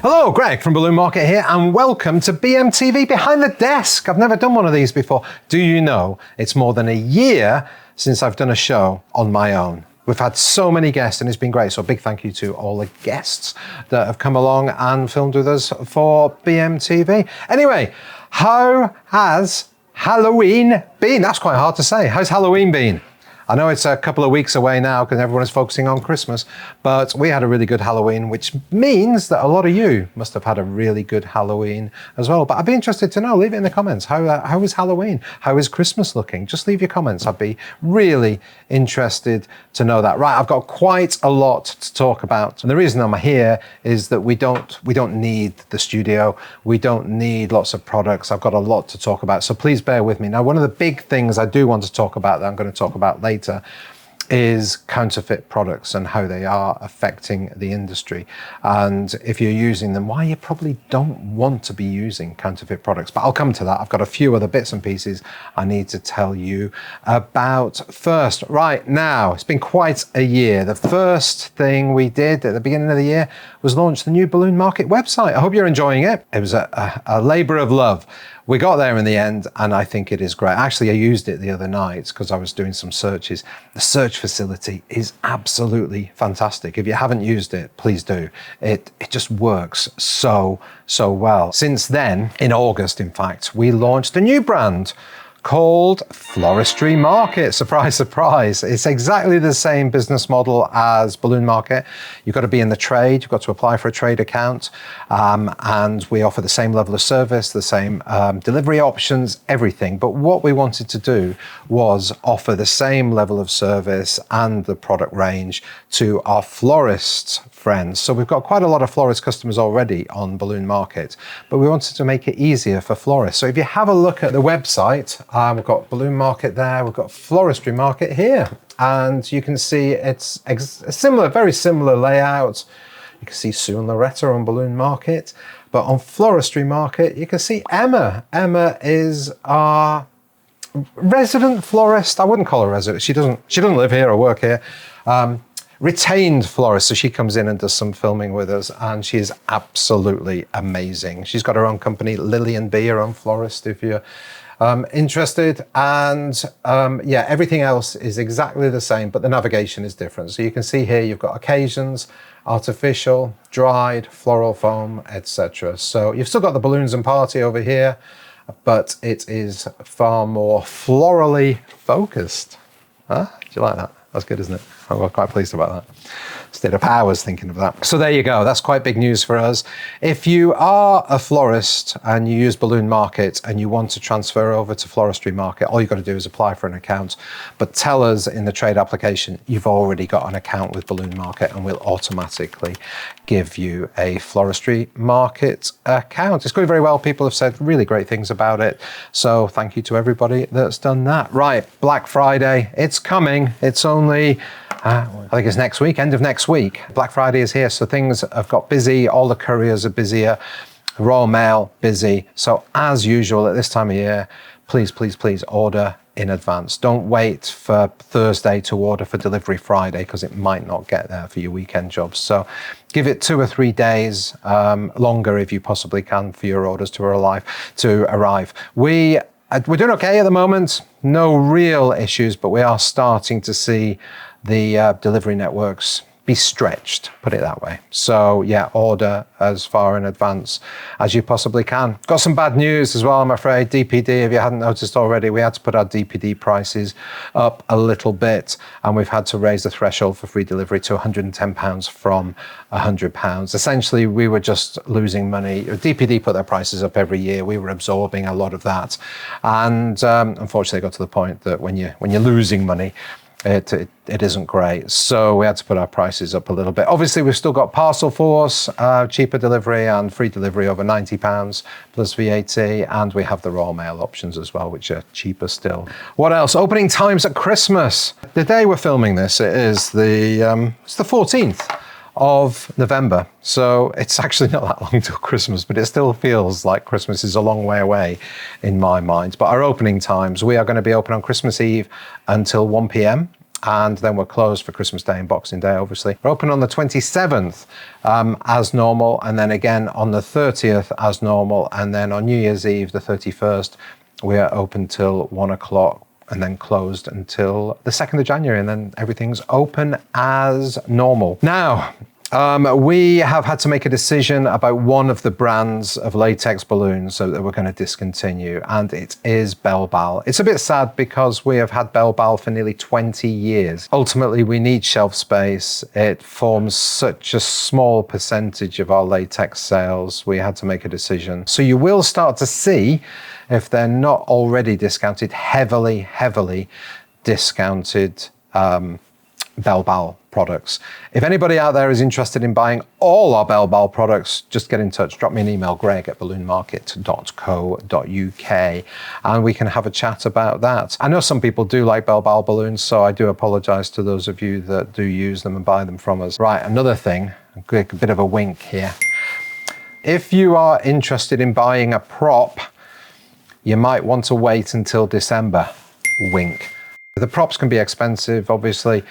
Hello, Greg from Balloon Market here, and welcome to BMTV Behind the Desk. I've never done one of these before. Do you know it's more than a year since I've done a show on my own? We've had so many guests and it's been great. So a big thank you to all the guests that have come along and filmed with us for BMTV. Anyway, how has Halloween been? That's quite hard to say. How's Halloween been? I know it's a couple of weeks away now because everyone is focusing on Christmas, but we had a really good Halloween, which means that a lot of you must have had a really good Halloween as well. But I'd be interested to know, leave it in the comments. How was Halloween? How is Christmas looking? Just leave your comments. I'd be really interested to know that. Right, I've got quite a lot to talk about. And the reason I'm here is that we don't need the studio. We don't need lots of products. I've got a lot to talk about. So please bear with me. Now, one of the big things I do want to talk about that I'm going to talk about later is counterfeit products and how they are affecting the industry. And if you're using them, why you probably don't want to be using counterfeit products. But I'll come to that. I've got a few other bits and pieces I need to tell you about first. Right now, it's been quite a year. The first thing we did at the beginning of the year was launch the new Balloon Market website. I hope you're enjoying it. It was a labor of love. We got there in the end, and I think it is great. Actually, I used it the other night because I was doing some searches. The search facility is absolutely fantastic. If you haven't used it, please do. It just works so well. Since then, in August, in fact, we launched a new brand called Floristry Market. Surprise, surprise. It's exactly the same business model as Balloon Market. You've got to be in the trade. You've got to apply for a trade account. And we offer the same level of service, the same delivery options, everything. But what we wanted to do was offer the same level of service and the product range to our florist friends. So we've got quite a lot of florist customers already on Balloon Market, but we wanted to make it easier for florists. So if you have a look at the website, we've got Balloon Market there, we've got Floristry Market here, and you can see it's a similar, very similar layout. You can see Sue and Loretta on Balloon Market, but on Floristry Market, you can see Emma. Emma is our resident florist. I wouldn't call her resident. She doesn't live here or work here. Retained florist, so she comes in and does some filming with us, and she is absolutely amazing. She's got her own company, Lily and B, her own florist, if you're interested. And yeah, everything else is exactly the same, but the navigation is different. So you can see here you've got occasions, artificial, dried, floral foam, etc. So you've still got the balloons and party over here, but it is far more florally focused. Huh? Do you like that? That's good, isn't it? I'm quite pleased about that. Stayed up hours thinking of that. So there you go. That's quite big news for us. If you are a florist and you use Balloon Market and you want to transfer over to Floristry Market, all you've got to do is apply for an account. But tell us in the trade application you've already got an account with Balloon Market, and we'll automatically give you a Floristry Market account. It's going very well. People have said really great things about it. So thank you to everybody that's done that. Right, Black Friday, it's coming. It's only, I think it's next week, end of next week. Black Friday is here, so things have got busy. All the couriers are busier. Royal Mail, busy. So as usual at this time of year, please, please, please order in advance. Don't wait for Thursday to order for delivery Friday, because it might not get there for your weekend jobs. So give it 2 or 3 days longer if you possibly can for your orders to arrive. We're doing okay at the moment. No real issues, but we are starting to see the delivery networks be stretched, put it that way. So yeah, order as far in advance as you possibly can. Got some bad news as well, I'm afraid. DPD, if you hadn't noticed already, we had to put our DPD prices up a little bit, and we've had to raise the threshold for free delivery to £110 from £100. Essentially, we were just losing money. DPD put their prices up every year. We were absorbing a lot of that. And unfortunately, it got to the point that when you're losing money, it isn't great. So we had to put our prices up a little bit. Obviously, we've still got Parcel Force, cheaper delivery and free delivery over £90 plus VAT. And we have the Royal Mail options as well, which are cheaper still. What else? Opening times at Christmas. The day we're filming this, it is it's the 14th of November. So it's actually not that long till Christmas, but it still feels like Christmas is a long way away in my mind. But our opening times, we are going to be open on Christmas Eve until 1 p.m. and then we're closed for Christmas Day and Boxing Day, obviously. We're open on the 27th as normal, and then again on the 30th as normal, and then on New Year's Eve, the 31st, we are open till 1 o'clock and then closed until the 2nd of January, and then everything's open as normal. Now, we have had to make a decision about one of the brands of latex balloons that we're going to discontinue, and it is Belbal. It's a bit sad because we have had Belbal for nearly 20 years. Ultimately, we need shelf space. It forms such a small percentage of our latex sales. We had to make a decision. So you will start to see, if they're not already discounted, heavily discounted Belbal products. If anybody out there is interested in buying all our Belbal products, just get in touch. Drop me an email, greg@balloonmarket.co.uk, and we can have a chat about that. I know some people do like Belbal balloons, so I do apologize to those of you that do use them and buy them from us. Right, another thing, a bit of a wink here. If you are interested in buying a prop, you might want to wait until December. Wink. The props can be expensive, obviously,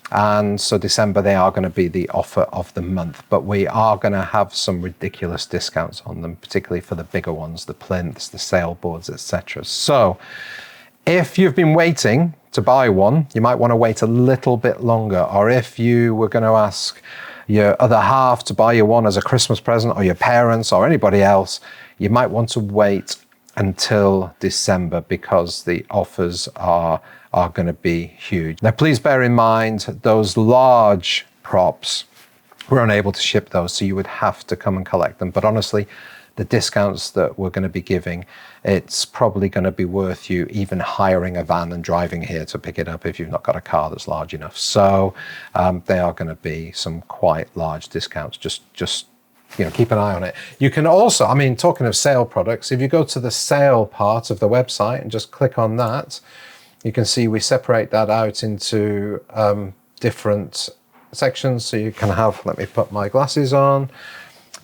and so December, they are going to be the offer of the month, but we are going to have some ridiculous discounts on them, particularly for the bigger ones, the plinths, the sailboards, etc. So if you've been waiting to buy one, you might want to wait a little bit longer. Or if you were going to ask your other half to buy you one as a Christmas present, or your parents or anybody else, you might want to wait until December, because the offers are going to be huge. Now, please bear in mind, those large props, we're unable to ship those, so you would have to come and collect them. But honestly, the discounts that we're going to be giving, it's probably going to be worth you even hiring a van and driving here to pick it up if you've not got a car that's large enough. So they are going to be some quite large discounts. Just keep an eye on it. You can also, talking of sale products, if you go to the sale part of the website and just click on that, you can see we separate that out into different sections. So you can have, let me put my glasses on,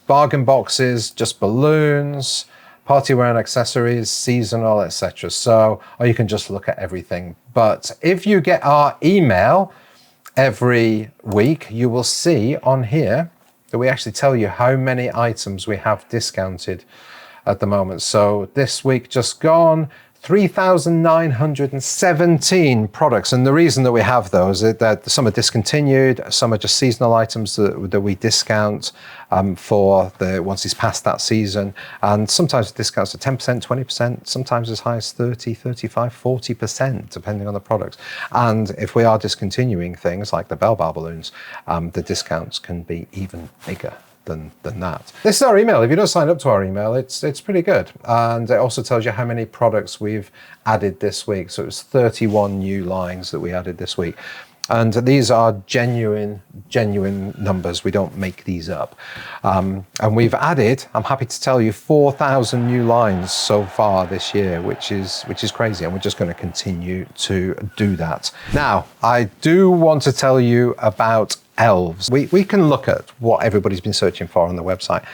bargain boxes, just balloons, party wear and accessories, seasonal, etc. So, or you can just look at everything. But if you get our email every week, you will see on here that we actually tell you how many items we have discounted at the moment. So this week just gone, 3,917 products. And the reason that we have those is that some are discontinued, some are just seasonal items that we discount for once it's past that season. And sometimes the discounts are 10%, 20%, sometimes as high as 30, 35, 40%, depending on the products. And if we are discontinuing things like the Belbal balloons, the discounts can be even bigger than that. This is our email. If you don't sign up to our email, it's pretty good. And it also tells you how many products we've added this week. So it's 31 new lines that we added this week. And these are genuine numbers. We don't make these up. And we've added, I'm happy to tell you, 4,000 new lines so far this year, which is crazy. And we're just going to continue to do that. Now, I do want to tell you about Elves. We can look at what everybody's been searching for on the website.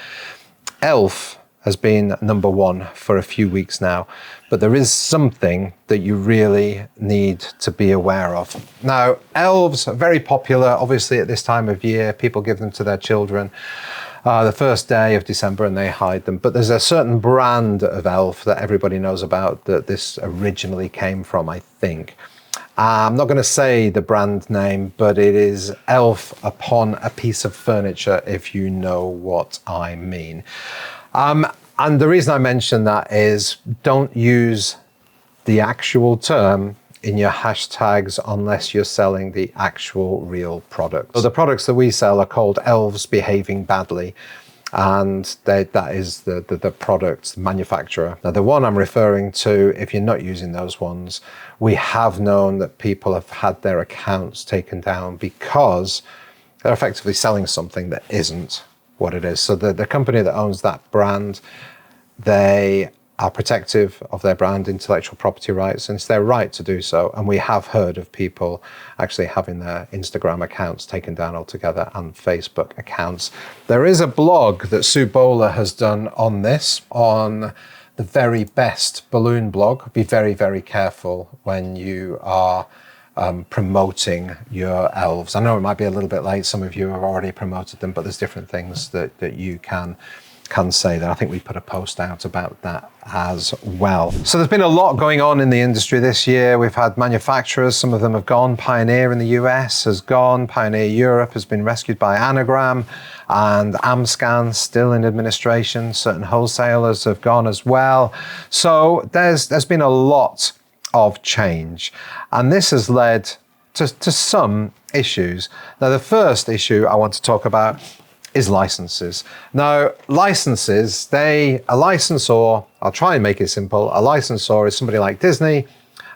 Elf has been number one for a few weeks now, but there is something that you really need to be aware of. Now, Elves are very popular, obviously, at this time of year. People give them to their children the first day of December and they hide them. But there's a certain brand of Elf that everybody knows about that this originally came from, I think. I'm not going to say the brand name, but it is Elf upon a piece of furniture, if you know what I mean. And the reason I mention that is don't use the actual term in your hashtags unless you're selling the actual real product. So the products that we sell are called Elves Behaving Badly. And that is the product manufacturer. Now, the one I'm referring to, if you're not using those ones, we have known that people have had their accounts taken down because they're effectively selling something that isn't what it is. So the company that owns that brand, they are protective of their brand intellectual property rights, and it's their right to do so. And we have heard of people actually having their Instagram accounts taken down altogether and Facebook accounts. There is a blog that Sue Bowler has done on this, on the Very Best Balloon blog. Be very, very careful when you are promoting your elves. I know it might be a little bit late. Some of you have already promoted them, but there's different things that you can say that. I think we put a post out about that as well. So there's been a lot going on in the industry this year. We've had manufacturers, some of them have gone. Pioneer in the US has gone. Pioneer Europe has been rescued by Anagram, and Amscan still in administration. Certain wholesalers have gone as well. So there's been a lot of change, and this has led to some issues. Now, the first issue I want to talk about is licenses. Now, licenses, a licensor, I'll try and make it simple. A licensor is somebody like Disney,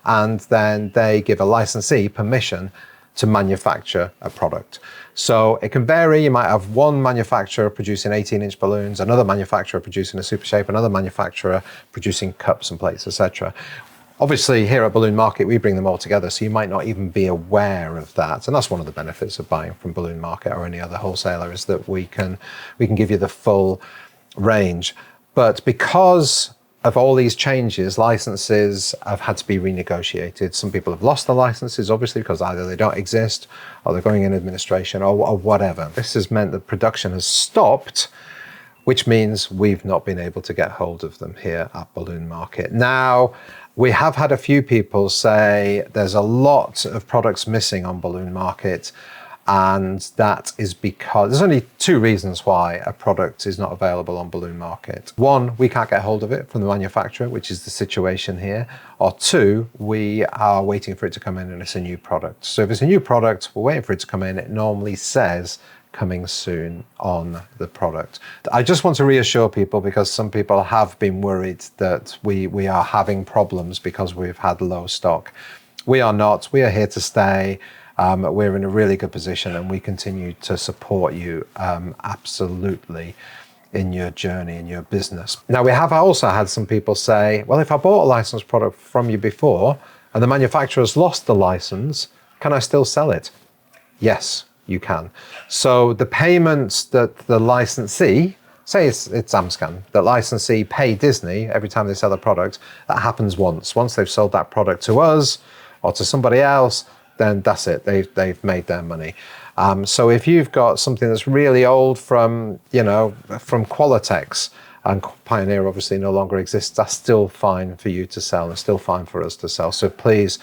and then they give a licensee permission to manufacture a product. So it can vary. You might have one manufacturer producing 18-inch balloons, another manufacturer producing a super shape, another manufacturer producing cups and plates, etc. Obviously, here at Balloon Market, we bring them all together, so you might not even be aware of that. And that's one of the benefits of buying from Balloon Market or any other wholesaler, is that we can give you the full range. But because of all these changes, licenses have had to be renegotiated. Some people have lost the licenses, obviously, because either they don't exist or they're going in administration or whatever. This has meant that production has stopped, which means we've not been able to get hold of them here at Balloon Market. Now, we have had a few people say there's a lot of products missing on Balloon Market, and that is because there's only two reasons why a product is not available on Balloon Market. One, we can't get hold of it from the manufacturer, which is the situation here. Or two, we are waiting for it to come in and it's a new product. So if it's a new product, we're waiting for it to come in, it normally says coming soon on the product. I just want to reassure people, because some people have been worried that we are having problems because we've had low stock. We are not. We are here to stay. We're in a really good position, and we continue to support you absolutely in your journey, in your business. Now, we have also had some people say, well, if I bought a licensed product from you before and the manufacturer's lost the license, can I still sell it? Yes, you can. So the payments that the licensee, say it's Amscan, that licensee pay Disney every time they sell a product, that happens once. Once they've sold that product to us or to somebody else, then that's it. They've made their money. So if you've got something that's really old from Qualitex, and Pioneer obviously no longer exists, that's still fine for you to sell and still fine for us to sell. So please,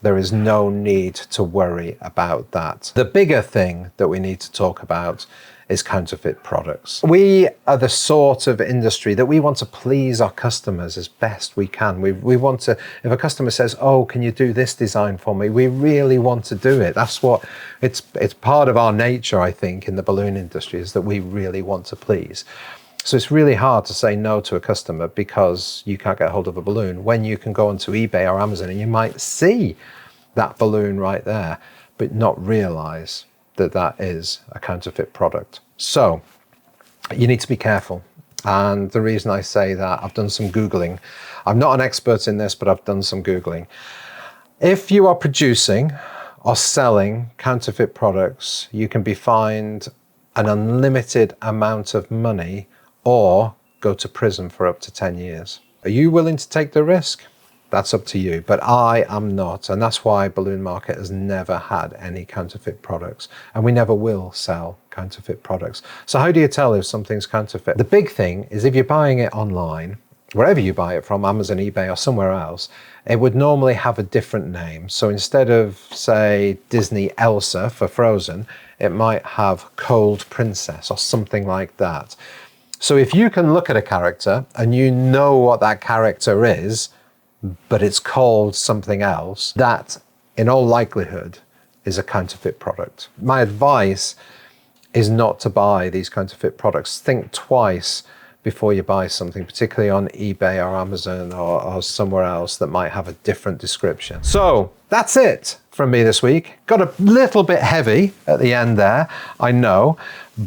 there is no need to worry about that. The bigger thing that we need to talk about is counterfeit products. We are the sort of industry that we want to please our customers as best we can. We want to, if a customer says, oh, can you do this design for me? We really want to do it. That's what, it's part of our nature, I think, in the balloon industry, is that we really want to please. So it's really hard to say no to a customer because you can't get hold of a balloon, when you can go onto eBay or Amazon and you might see that balloon right there, but not realize that that is a counterfeit product. So you need to be careful. And the reason I say that, I've done some Googling. I'm not an expert in this, but I've done some Googling. If you are producing or selling counterfeit products, you can be fined an unlimited amount of money or go to prison for up to 10 years. Are you willing to take the risk? That's up to you, but I am not. And that's why Balloon Market has never had any counterfeit products, and we never will sell counterfeit products. So how do you tell if something's counterfeit? The big thing is, if you're buying it online, wherever you buy it from, Amazon, eBay, or somewhere else, it would normally have a different name. So instead of, say, Disney Elsa for Frozen, it might have Cold Princess or something like that. So if you can look at a character and you know what that character is, but it's called something else, that in all likelihood is a counterfeit product. My advice is not to buy these counterfeit products. Think twice before you buy something, particularly on eBay or Amazon or somewhere else that might have a different description. So that's it from me this week. Got a little bit heavy at the end there, I know,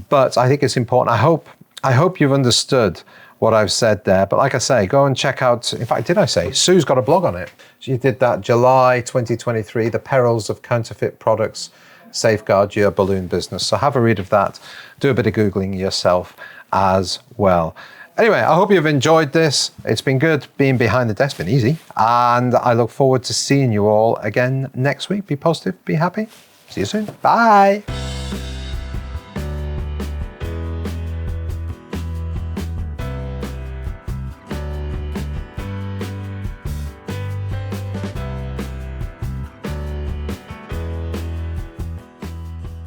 but I think it's important. I hope you've understood what I've said there. But like I say, go and check out, in fact, did I say? Sue's got a blog on it. She did that July 2023, The Perils of Counterfeit Products Safeguard Your Balloon Business. So have a read of that. Do a bit of Googling yourself as well. Anyway, I hope you've enjoyed this. It's been good being behind the desk, been easy. And I look forward to seeing you all again next week. Be positive, be happy. See you soon. Bye.